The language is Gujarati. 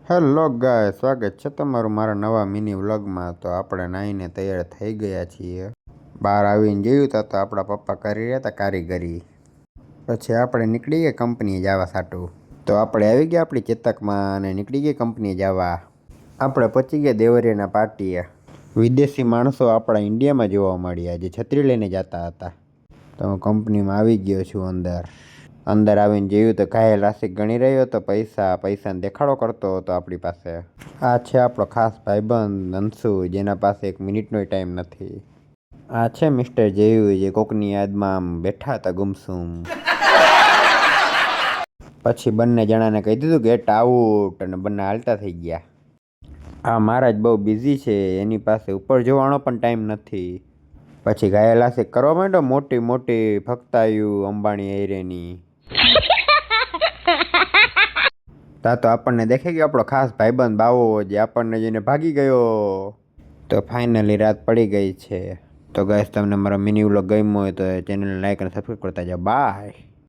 હેલો ગાય, સ્વાગત છે તમારું મારા નવા મિની વ્લોગમાં. તો આપણે નાહીને તૈયાર થઈ ગયા છીએ. બહાર આવીને જોયું તો આપણા પપ્પા કરી રહ્યા હતા કારીગરી. પછી આપણે નીકળી ગયા કંપનીએ જવા સાટું. તો આપણે આવી ગયા આપણી ચેતકમાં અને નીકળી ગયા કંપનીએ જવા. આપણે પહોંચી ગયા દેવરિયાના પાટીએ. વિદેશી માણસો આપણા ઇન્ડિયામાં જોવા મળ્યા જે છત્રી લઈને જતા હતા. તો હું કંપનીમાં આવી ગયો છું. અંદર આવીને જોયું તો ઘાયલ રાશિક ગણી રહ્યો હતો પૈસાને દેખાડો કરતો હતો આપણી પાસે. આ છે આપણો ખાસ ભાઈબંધ અંશુ, જેના પાસે 1 મિનિટનો ટાઈમ નથી. આ છે મિસ્ટર જેયુ, જે કોકની યાદમાં આમ બેઠા હતા ગુમસુમ. પછી બંને જણાને કહી દીધું ગેટ આઉટ અને બંને હાલતા થઈ ગયા. આ મહારાજ બહુ બિઝી છે, એની પાસે ઉપર જોવાનો પણ ટાઈમ નથી. પછી ઘાયલ રાશિક કરવા માંડ્યો મોટી મોટી ફક્તાયું અંબાણી એરેની. તા તો આપણને દેખાઈ ગયો આપણો ખાસ ભાઈબંધ બાવો, જે આપણને જોઈને ભાગી ગયો. તો ફાઇનલી રાત પડી ગઈ છે. તો ગાઈસ, તમને મારો મિની વ્લોગ ગમ્યો હોય તો ચેનલને લાઈક અને સબસ્ક્રાઈબ કરતા જાઓ. બાય.